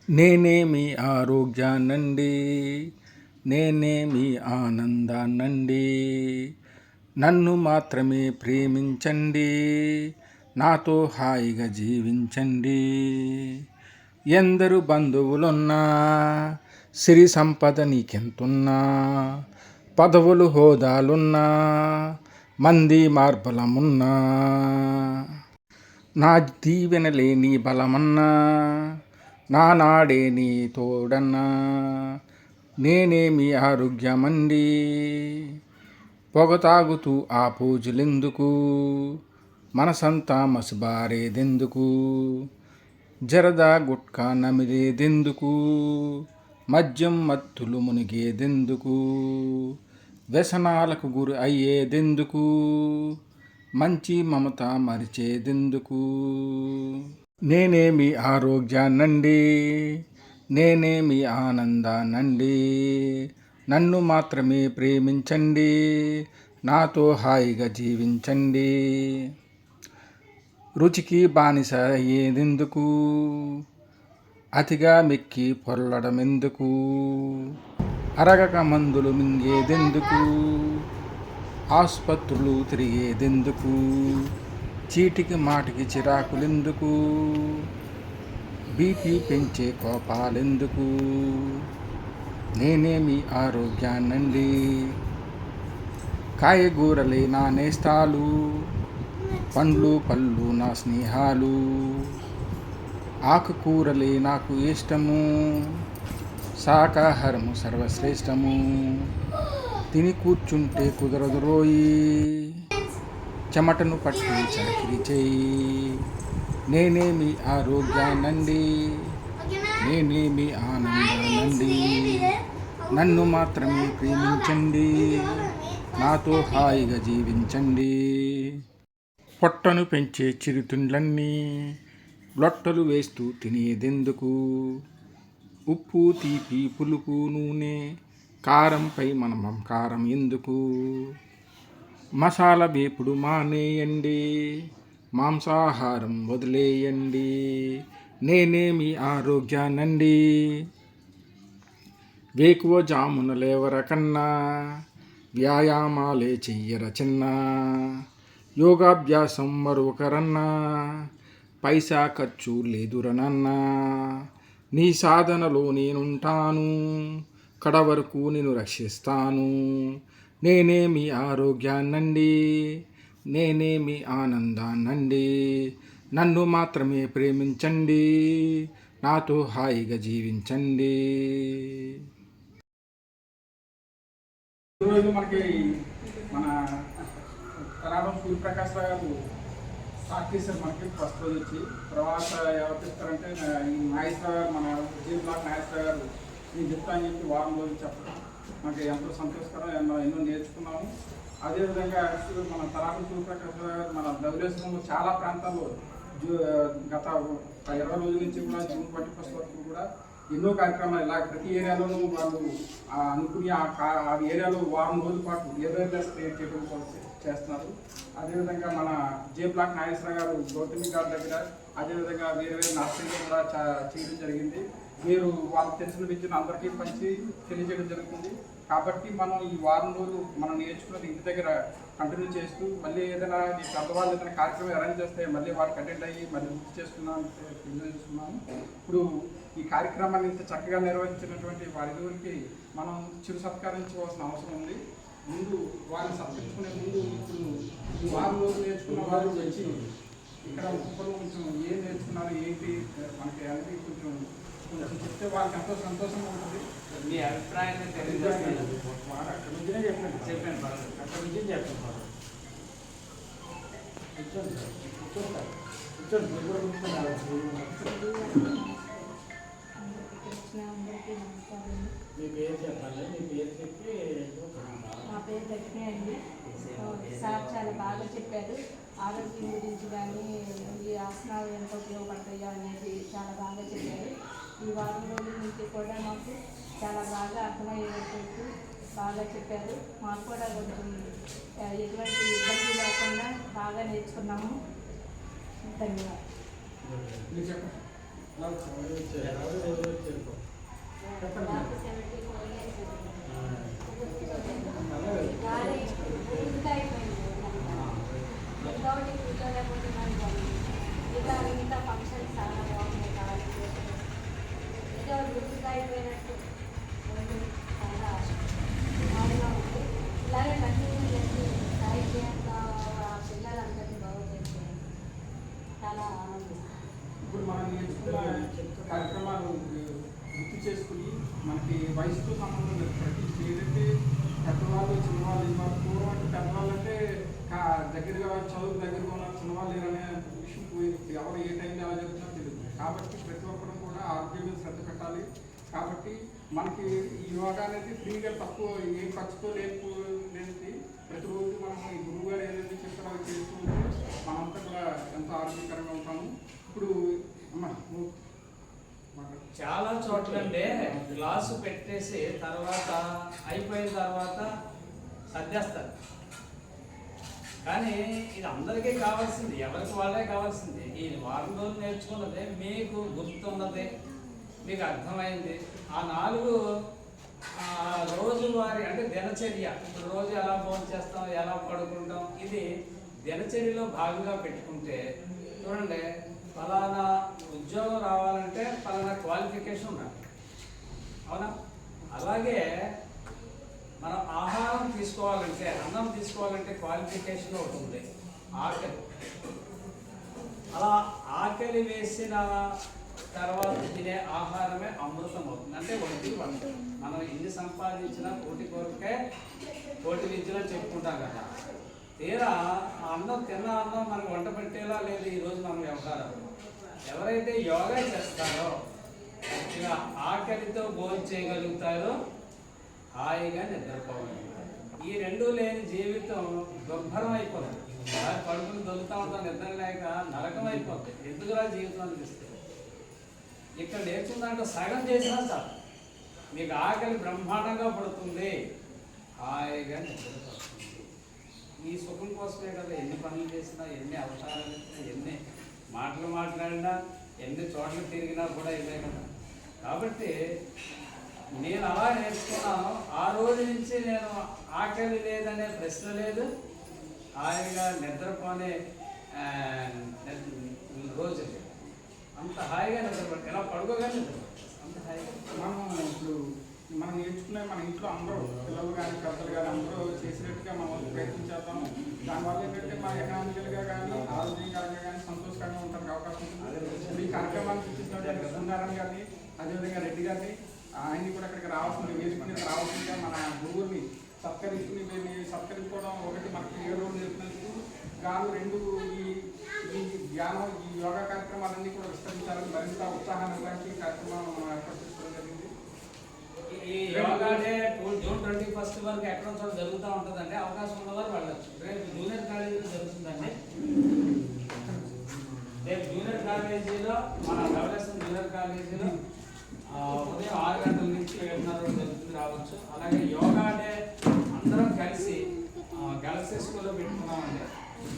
నేనే మీ ఆరోగ్యాన్నండి, నేనే మీ ఆనందాన్నండి. నన్ను మాత్రమే ప్రేమించండి, నాతో హాయిగా జీవించండి. ఎందరు బంధువులున్నా, సిరి సంపద నీకెంతున్నా, పదవులు హోదాలున్నా, మంది మార్బలమున్నా, నా దీవెనలే నీ బలమన్నా, నా నాడే నీ తోడన్నా. నేనే మీ ఆరోగ్యమండి, పొగ తాగుతూ ఆ పూజలెందుకు, మనసంతా మసిబారేదెందుకు, జరదా గుట్కా నమిలేదెందుకు, మద్యం మత్తులు మునిగేదెందుకు, వ్యసనాలకు గురి అయ్యేదెందుకు, మంచి మమత మరిచేదెందుకు. నేనే మీ ఆరోగ్యాన్నండి, నేనే మీ ఆనందాన్నండి. నన్ను మాత్రమే ప్రేమించండి, నాతో హాయిగా జీవించండి. రుచికి బానిస అయ్యేదెందుకు, అతిగా మెక్కి పొర్లడమెందుకు, అరగక మందులు మింగేదెందుకు, ఆసుపత్రులు తిరిగేదెందుకు, చీటికి మాటికి చిరాకులెందుకు, బీపీ పెంచే కోపాలెందుకు. నేనే మీ ఆరోగ్యాన్నండి, కాయగూరలే నా నేస్తాలు, పండ్లు పళ్ళు నా స్నేహాలు, ఆకుకూరలే నాకు ఇష్టము, శాకాహారము సర్వశ్రేష్టము. తిని కూర్చుంటే కుదరదు రోయి, చెమటను పట్టి చాకిరి చేయి. నేనే మీ ఆరోగ్యాన్నండి, నేనే మీ ఆనందాన్నండి. నన్ను మాత్రమే ప్రేమించండి, నాతో హాయిగా జీవించండి. పొట్టను పెంచే చిరుతిండ్లన్నీ లొట్టలు వేస్తూ తినేదెందుకు, ఉప్పు తీపి పులుపు నూనె కారంపై మన మమకారం ఎందుకు. మసాలా వేపుడు మానేయండి, మాంసాహారం వదిలేయండి. నేనే మీ ఆరోగ్యాన్నండి, వేకువ జామున లేవరకన్నా, వ్యాయామాలే చెయ్యర చిన్న, యోగాభ్యాసం మరొకరన్నా, పైసా ఖర్చు లేదురనన్నా. నీ సాధనలో నేనుంటాను, కడవరకు నేను రక్షిస్తాను. నేనే మీ ఆరోగ్యాన్నండి, నేనే మీ ఆనందాన్నండి. నన్ను మాత్రమే ప్రేమించండి, నాతో హాయిగా జీవించండి. ఈరోజు మనకి మన తరాడం సూర్యప్రకాశ్ గారు స్టార్ట్ చేశారు. మనకి ఫస్ట్ రోజు వచ్చి తర్వాత ఎవరు చెప్తారంటే ఈ నాగేశ్వర గారు, మన జీ బ్లాక్ నాగేశ్వర గారు నేను చెప్తాను చెప్పి వారం రోజులు చెప్పడం మనకి ఎంతో సంతోషకరం. మనం ఎన్నో నేర్చుకున్నాము. అదేవిధంగా మన తరాడం సూర్యప్రకాశ్ గారు మన ధవళేశ్వరంలో చాలా ప్రాంతాల్లో గత 20 రోజుల నుంచి కూడా జూన్ 21 వరకు కూడా ఎన్నో కార్యక్రమాలు ఇలా ప్రతి ఏరియాలోనూ వాళ్ళు అనుకుని ఆ ఏరియాలో వారం రోజుల పాటు అవేర్నెస్ క్రియేట్ చేయడం చేస్తున్నారు. అదేవిధంగా మన జే బ్లాక్ నాగేశ్వర గారు గౌతమి గారి దగ్గర అదేవిధంగా వేరే వేరే నర్సరీలో కూడా చేయడం జరిగింది. మీరు వాళ్ళకి తెలిసిన విద్యను అందరికీ పంచి తెలియజేయడం జరుగుతుంది. కాబట్టి మనం ఈ వారం రోజులు మనం నేర్చుకున్నది ఇంటి దగ్గర కంటిన్యూ చేస్తూ మళ్ళీ ఏదైనా ఈ పెద్దవాళ్ళు ఏదైనా కార్యక్రమం అరేంజ్ చేస్తే మళ్ళీ వాటికి అటెండ్ అయ్యి మళ్ళీ గుర్తు చేసుకున్నాను. ఇప్పుడు ఈ కార్యక్రమాన్ని ఇంత చక్కగా నిర్వహించినటువంటి వారిద్దరికి మనం చిరు సత్కరించవలసిన అవసరం ఉంది. ముందు వారిని సత్కరించుకునే ముందు ఇప్పుడు ఈ వారం రోజులు నేర్చుకున్న వారు వచ్చి ఇక్కడ ఒక్కొక్కరు కొంచెం ఏం నేర్చుకున్నారు ఏంటి మనకి అనేది కొంచెం చెప్తే వాళ్ళకి ఎంతో సంతోషంగా ఉంటుంది. మీ అభిప్రాయాన్ని తెలియజేస్తాను. అక్కడి నుంచినే చెప్పాను అక్కడి నుంచి చెప్పాను. మీ పేరు చెప్పాలి. మీ పేరు చెప్పి మా పేరు లక్ష్మి అండి. సార్ చాలా బాగా చెప్పారు. ఆరోగ్యం గురించి కానీ ఈ ఆసనాలు ఎంత ఉపయోగపడతాయో అనేది చాలా బాగా చెప్పారు. ఈ వారం రోజుల నుంచి కూడా మాకు చాలా బాగా అర్థమయ్యేటట్టు బాగా చెప్పారు. మాకు కూడా కొంచెం ఎటువంటి ఇబ్బంది లేకుండా బాగా నేర్చుకున్నాము. ధన్యవాదాలు. పోయినట్టు రోజు చాలా బాగా ఉంది. ఇలాగే కంటిన్యూ చేసి సాహిత్యంగా పిల్లలందరినీ బాగు చేస్తే చాలా ఆనందిస్తాను. ఇప్పుడు మనం నేర్చుకున్న కార్యక్రమాలు గుర్తు చేసుకుని మనకి వయసుతో సంబంధం లేదు. ప్రతి ఏదైతే పెద్దవాళ్ళు చిన్నవాళ్ళు ఇవ్వాలి. పూర్వం అంటే పెద్దవాళ్ళు అంటే దగ్గరగా చదువు దగ్గరగా ఉన్న చిన్నవాళ్ళు లేరనే విషయం పోయింది. ఎవరు ఏ టైంలో ఎలా జరుగుతుందో తెలియదు. కాబట్టి ప్రతి ఒక్కరు కూడా ఆరోగ్యం మీద శ్రద్ధ పెట్టాలి. కాబట్టి మనకి ఈ యోగా అనేది ఫ్రీగా తక్కువ ఏం ఖర్చుతో లేనిది. ప్రతిరోజు మనం ఈ గురువు గారు ఏదైతే చెప్తారో అవి చేస్తుంటే మనంతా కూడా ఎంతో ఆరోగ్యకరంగా ఉంటాము. ఇప్పుడు అమ్మ చాలా చోట్లంటే గ్లాసు పెట్టేసి తర్వాత అయిపోయిన తర్వాత సర్దేస్తారు. కానీ ఇది అందరికీ కావాల్సింది, ఎవరికి వాళ్ళే కావాల్సింది. ఈ వారం రోజులు నేర్చుకున్నదే మీకు గుర్తున్నదే, మీకు అర్థమైంది. ఆ 4 రోజువారి అంటే దినచర్య, ఇప్పుడు రోజు ఎలా భోజనం చేస్తాం, ఎలా పడుకుంటాం, ఇది దినచర్యలో భాగంగా పెట్టుకుంటే చూడండి, ఫలానా ఉద్యోగం రావాలంటే ఫలానా క్వాలిఫికేషన్ ఉండాలి, అవునా? అలాగే మనం ఆహారం తీసుకోవాలంటే, అన్నం తీసుకోవాలంటే క్వాలిఫికేషన్ ఒకటి ఉంది, ఆకలి. అలా ఆకలి వేసిన తర్వాత తినే ఆహారమే అమృతం అవుతుంది. అంటే ఒకటి వంట. మనం ఎన్ని సంపాదించినా కోటి కొరకే కోటి విద్యలో చెప్పుకుంటాం కదా. తీరా ఆ అన్నం తిన్న అన్నం మనకు వంట పెట్టేలా లేదు ఈరోజు మన వ్యవహారం. ఎవరైతే యోగా చేస్తారో ఇక ఆకలితో భోజనం చేయగలుగుతారో హాయిగా నిద్రపోగలుగుతారు. ఈ 2 లేని జీవితం దుర్భరం అయిపోతుంది. పడుకుని దొరుకుతూ ఉంటాం, నిద్ర లేక నరకం అయిపోతుంది. ఎందుకులా జీవితం అనిపిస్తుంది. ఇక్కడ నేర్చుకుందంటే సగం చేసినా చాలు, మీకు ఆకలి బ్రహ్మాండంగా పడుతుంది, హాయిగా నిద్రపోతుంది. ఈ సుఖం కోసమే కదా ఎన్ని పనులు చేసినా, ఎన్ని అవతారాలు ఇచ్చినా, ఎన్ని మాటలు మాట్లాడినా, ఎన్ని చోట్ల తిరిగినా కూడా ఇదే కదా. కాబట్టి నేను అలా నేర్చుకున్నాను. ఆ రోజు నుంచి నేను ఆకలి లేదనే ప్రశ్న లేదు, హాయిగా నిద్రపోనే రోజు లేదు. అంత హాయిగా నిద్రపడి ఎలా పడుకోగానే నిద్రపడి అంత హాయిగా. మనం నేర్చుకునే మన ఇంట్లో అందరూ పిల్లలు కానీ పెద్దలు కానీ అందరూ చేసినట్టుగా మనం ప్రయత్నం చేద్దాము. దానివల్ల ఏంటంటే మన ఎకనామికల్గా కానీ ఆరోగ్యకరంగా కానీ సంతోషకరంగా ఉండడానికి అవకాశం ఉంటుంది. ఈ కార్యక్రమాన్ని చూసినట్టు సుందరన్ గారిని, అదేవిధంగా రెడ్డి గారిని, ఆయన్ని కూడా ఇక్కడికి రావాల్సింది, వేదిక మీద రావాల్సిందిగా మన గురువుని సత్కరించుకుని మేము సత్కరించుకోవడం ఒకటి మనకి 7 రోజులు నేర్పినందుకు గాను, 2 ఈ ధ్యానం ఈ యోగా కార్యక్రమాలన్నీ కూడా విస్తరించాలని మరింత ఉత్సాహాన్ని ఇవ్వడానికి కార్యక్రమం మనం ఏర్పాటు చేసుకోవడం జరిగింది. ఈ యోగా డే జూన్ 21 వరకు ఎక్కడో చోట జరుగుతూ ఉంటుందండి. అవకాశం ఉన్నవారు వెళ్ళచ్చు. రేపు జూనియర్ కాలేజీలో జరుగుతుందండి. రేపు జూనియర్ కాలేజీలో మన ధవళేశ్వరం జూనియర్ కాలేజీలో ఉదయం 6 గంటల నుంచి 7:30 వరకు జరుగుతుంది, రావచ్చు. అలాగే యోగా డే అందరం కలిసి గెలక్సీ స్కూల్లో పెట్టుకున్నామండి.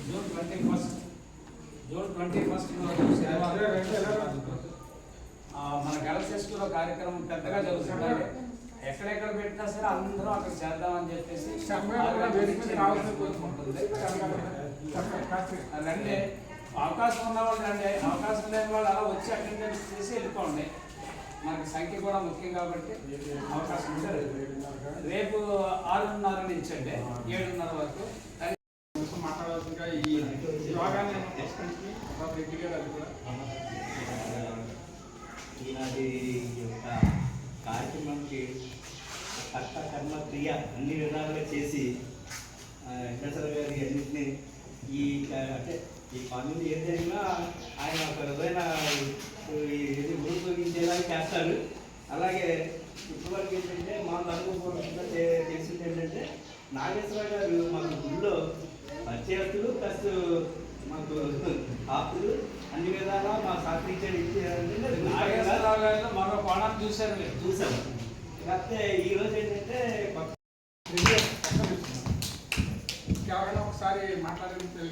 జూన్ 21 మన గెలక్సీ స్కూల్లో కార్యక్రమం పెద్దగా జరుగుతుందండి. ఎక్కడెక్కడ పెట్టినా సరే అందరూ అక్కడ చేద్దామని చెప్పేసి రండి. అవకాశం ఉన్న వాళ్ళు రండి, అవకాశం లేని వాళ్ళు అలా వచ్చి అటెండెన్స్ చేసి వెళ్ళిపోండి. మనకి సంఖ్య కూడా ముఖ్యం కాబట్టి అవకాశం ఉంటుంది. రేపు 6:30 నుంచి అండి 7:30 వరకు మాట్లాడాల్సిందిగా ఈ యోగాన్ని రెడ్డి గారు అది కూడా ఈనాటి యొక్క కార్యక్రమానికి కర్త కర్మ క్రియ అన్ని విధాలుగా చేసి వెంకటేశ్వర గారి అన్నింటినీ ఈ అంటే ఈ పనులు ఏం జరిగినా ఆయన ఒక విధమైన గురుపయోగించేలా చేస్తారు. అలాగే ఇప్పటివరకు ఏంటంటే మాకు అనుభవపూర్వకంగా తెలిసింది ఏంటంటే నాగేశ్వర గారు మాకు గుడిలో పరిచయస్తులు ప్లస్ మాకు ఆప్తులు అన్ని విధాలా మా సహకరించాడు. నాగేశ్వరరావు గారిలో మరో కోణాన్ని చూశారు మీరు. చూసాము. కాకపోతే ఈరోజు ఏంటంటే ఎవరైనా ఒకసారి మాట్లాడితే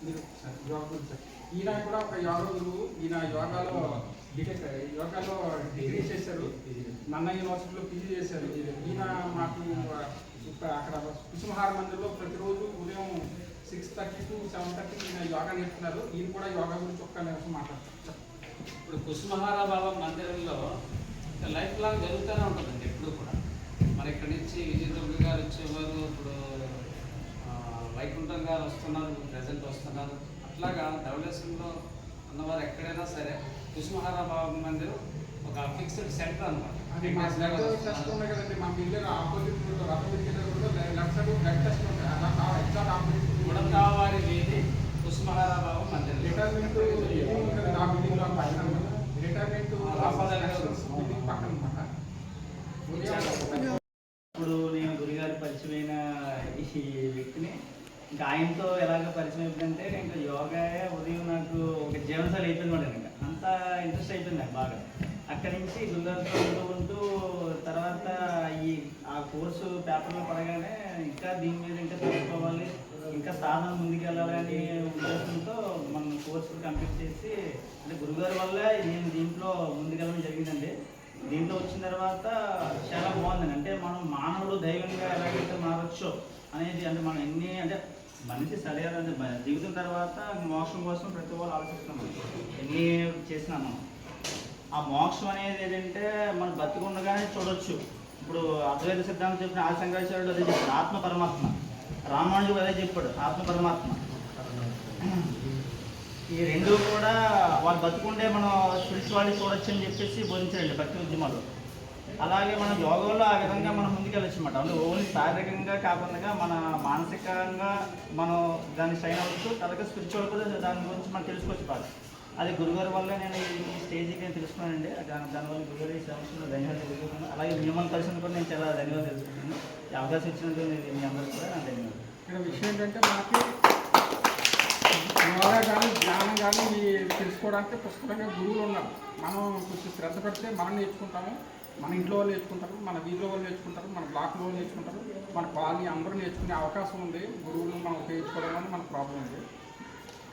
మీరు ఈయన కూడా ఒక యోగా గురువు. ఈయన యోగాలో డిగ్రీ చేశారు, నన్న యూనివర్సిటీలో పీజీ చేశారు. ఈయన మాకు అక్కడ కుసుమహార మందిర్లో ప్రతిరోజు ఉదయం 6:30 to 7:30 ఈయన యోగా నేర్పుతున్నారు. ఈయన కూడా యోగా గురించి ఒక్క నిమిషం మాట్లాడతారు. ఇప్పుడు కుసుమహార బాబా మందిరంలో లైఫ్ లాంగ్ జరుగుతూనే ఉంటుందండి ఎప్పుడు కూడా. మరి ఇక్కడి నుంచి విజయదుర్గ గారు వచ్చేవారు, ఇప్పుడు వైకుంఠం గారు వస్తున్నారు, ప్రజెంట్ వస్తున్నారు. అట్లాగా ధవళేశ్వరంలో ఉన్నవారు ఎక్కడైనా సరే కుసుమహారా బాబు మందిరం ఒక ఫిక్స్డ్ సెంటర్ అనమాట. అది మా బ్లడ్ టెస్ట్ ఉన్నాయి కదండి, మా బిల్లు ఆపోజిట్ రథం లెఫ్ట్ సైడ్ బ్లడ్ టెస్ట్ ఉంటాయి. అలా ఎగ్జాక్ట్ ఆపోజిట్ గుణకావారి వీధి కుసుమహారా బాబు మందిరం. రిటైర్మెంట్ ఆ బిల్డింగ్ లో పక్కన రిటైర్మెంట్ బిల్డింగ్ పక్కన అనమాట. ఇప్పుడు నేను గురుగారు పరిచయమైన ఈ వ్యక్తిని ఇంకా ఆయనతో ఎలాగ పరిచయం అయిపోయిందంటే ఇంకా యోగా ఉదయం నాకు ఒక జీవనశైలి అయిపోయింది మేడం. ఇంకా అంత ఇంట్రెస్ట్ అయిపోయింది నాకు బాగా. అక్కడి నుంచి గురుగారితో ఉంటూ తర్వాత ఆ కోర్సు పేపర్లో పడగానే ఇంకా దీని మీద ఇంకా తెలుసుకోవాలి, ఇంకా సాధన ముందుకెళ్ళాలి అని ఉద్దేశంతో మనం కోర్సు కంప్లీట్ చేసి అంటే గురుగారి వల్ల నేను దీంట్లో ముందుకెళ్ళడం జరిగిందండి. దీంట్లో వచ్చిన తర్వాత చాలా బాగుందండి. అంటే మనం మానవుడు దైవంగా ఎలాగైతే మారొచ్చో అనేది, అంటే మనం ఎన్ని అంటే మనిషి సరైన జీవితం తర్వాత మోక్షం కోసం ప్రతి వాళ్ళు ఆలోచిస్తున్నాం. ఎన్ని చేసినాం మనం ఆ మోక్షం అనేది ఏంటంటే మనం బతికుండగానే చూడొచ్చు. ఇప్పుడు అద్వైత సిద్ధాంతం చెప్పిన ఆది శంకరాచార్యుడు అదే చెప్పాడు, ఆత్మ పరమాత్మ. రామానుజుడు అదే చెప్పాడు, ఆత్మ పరమాత్మ. ఈ రెండు కూడా వాళ్ళు బతుకుండే మనం స్పిరిచువాలిటీ చూడొచ్చు అని చెప్పేసి బోధించారండి భక్తి ఉద్యమాలు. అలాగే మన యోగంలో ఆ విధంగా మనం ముందుకెళ్ళచ్చు అన్నమాట. అంటే ఓన్లీ శారీరకంగా కాకుండా మన మానసికంగా మనం దాన్ని స్ట్రైన్ అవ్వచ్చు, అలాగే స్పిరిచువల్ కూడా దాని గురించి మనం తెలుసుకోవచ్చు బాగా. అది గురుగారి వల్ల నేను ఈ స్టేజ్కి నేను తెలుసుకున్నానండి. దానివల్ల గురుగారి ఈ సమస్యలో ధన్యవాదాలు తెలుసుకున్నాను. అలాగే మిమ్మల్ని కలిసిన కూడా నేను చాలా ధన్యవాదాలు తెలుసుకున్నాను. ఈ అవకాశం ఇచ్చినందుకు మీ అందరికీ కూడా నా ధన్యవాదాలు. ఇక్కడ విషయం ఏంటంటే మనకి యోగా కానీ జ్ఞానం కానీ తెలుసుకోవడానికి పుస్తకంగా గురువులు ఉన్నారు. మనం కొంచెం శ్రద్ధ పెడితే మనం నేర్చుకుంటాము, మన ఇంట్లో వాళ్ళు నేర్చుకుంటారు, మన వీధిలో వాళ్ళు నేర్చుకుంటారు, మన బ్లాక్లో వాళ్ళు నేర్చుకుంటారు, మన కాలనీ అందరూ నేర్చుకునే అవకాశం ఉంది. గురువులు మనం ఉపయోగించుకోవడం వల్ల మన ప్రాబ్లం ఉంది.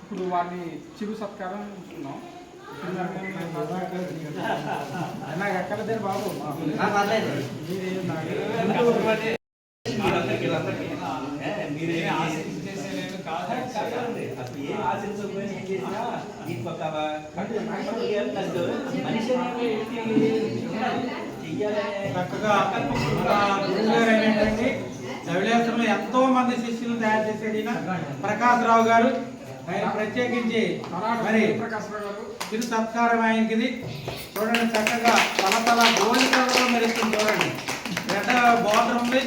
ఇప్పుడు వారిని చిరు సత్కారం ఉంచుకున్నాం. నాకు ఎక్కలేదే బాబు, చక్కగా గురువుగారు అయినటువంటి ధవళేశ్వరంలో ఎంతో మంది శిష్యులను తయారు చేసేది ప్రకాశరావు గారు. ఆయన ప్రత్యేకించి మరి చిరు సత్కారం ఆయనకి చూడండి. చక్కగా తల గోల్డ్ కలర్లో మెరుస్తుంది చూడండి. రెడ్ బార్డర్ ఉంది,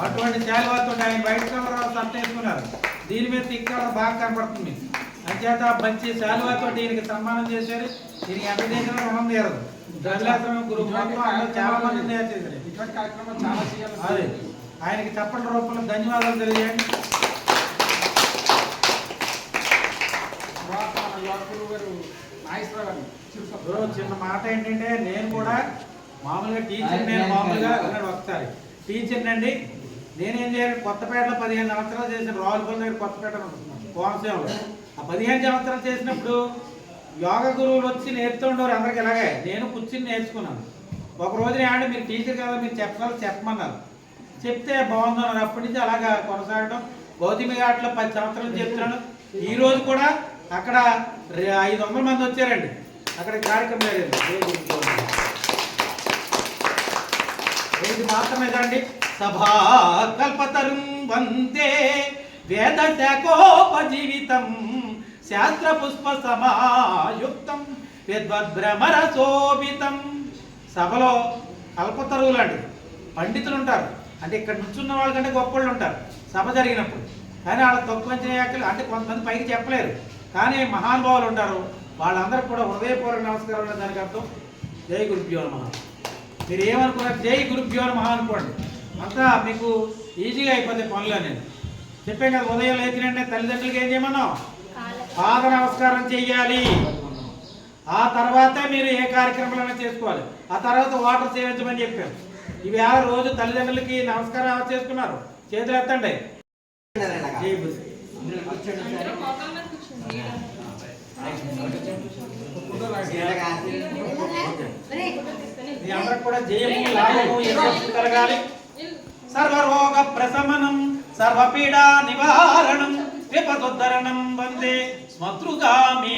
అటువంటి శాలువాతో ఆయన వైట్ కలర్ షర్ట్ వేసుకున్నారు. దీని మీద థిక్ కలర్ బాగా కనపడుతుంది. అంచేత మంచి శాలువాతో దీనికి సన్మానం చేశారు. దీనికి ఎంత చేసినా రుణం తీరదు. ధవళేశ్వరం గురువు మొత్తం చాలా మంది తయారు చేశారు. ఇటువంటి కార్యక్రమాలు చాలా చేయాలి. అదే ఆయనకి చప్పట్ల రూపంలో ధన్యవాదాలు తెలియజేయండి. చిన్న మాట ఏంటంటే నేను కూడా మామూలుగా టీచర్, నేను మామూలుగా ఉన్నాడు ఒకసారి టీచర్ అండి. నేనేం చేయాలి, కొత్తపేటలో 15 సంవత్సరాలు చేసిన రావులపల్లి దగ్గర కొత్తపేట కోనసీమలో. ఆ 15 సంవత్సరాలు చేసినప్పుడు యోగా గురువులు వచ్చి నేర్పుతుండేవారు అందరికి. ఇలాగే నేను కూర్చుని నేర్చుకున్నాను. ఒక రోజున ఏమంటే మీరు టీచర్ కదా, మీరు చెప్పమన్నారు. చెప్తే బాగుందన్నారు. అప్పటి నుంచి అలాగా కొనసాగడం. గౌతమి ఘాట్లో 10 సంవత్సరాలు చెప్తున్నాను. ఈ రోజు కూడా అక్కడ 500 మంది వచ్చారండి. అక్కడ కార్యక్రమం జరిగింది. ఇది మాత్రమే కాండి, సభా కల్పతరుం వందే వేద శాఖోపజీవితం శాస్త్ర పుష్ప సమాయుక్తం విద్వద్భ్రమర శోభితం. సభలో కల్పతరువు లాంటి పండితులు ఉంటారు. అంటే ఇక్కడ నుంచున్న వాళ్ళకంటే గొప్పళ్ళు ఉంటారు సభ జరిగినప్పుడు. కానీ వాళ్ళ తక్కువ అంచనా, అంటే కొంతమంది పైకి చెప్పలేరు, కానీ మహానుభావులు ఉంటారు. వాళ్ళందరికీ కూడా హృదయపూర్వక నమస్కారం. దానికి అర్థం జై గురుభ్యో నమః. మీరు ఏమనుకున్నారు, జై గురుభ్యో నమః అనుకోండి, అంతా మీకు ఈజీగా అయిపోతాయి పనులు. నేను చెప్పాను కదా, ఉదయం లేచినంటే తల్లిదండ్రులకి ఏం చేయమన్నాం, పాద నమస్కారం చెయ్యాలి. ఆ తర్వాతే మీరు ఏ కార్యక్రమాలైనా చేసుకోవాలి. ఆ తర్వాత వాటర్ సేవించమని చెప్పాం. ఇవి రోజు తల్లిదండ్రులకి నమస్కారం చేసుకున్నారు, చేతులు ఎత్తండి. మీ అందరికి కూడా జయము లాభము యశస్సు కలగాలి. సర్వరోగ ప్రశమనం సర్వపీడా నివారణం విపదుద్ధరణం వందే స్మతృగామి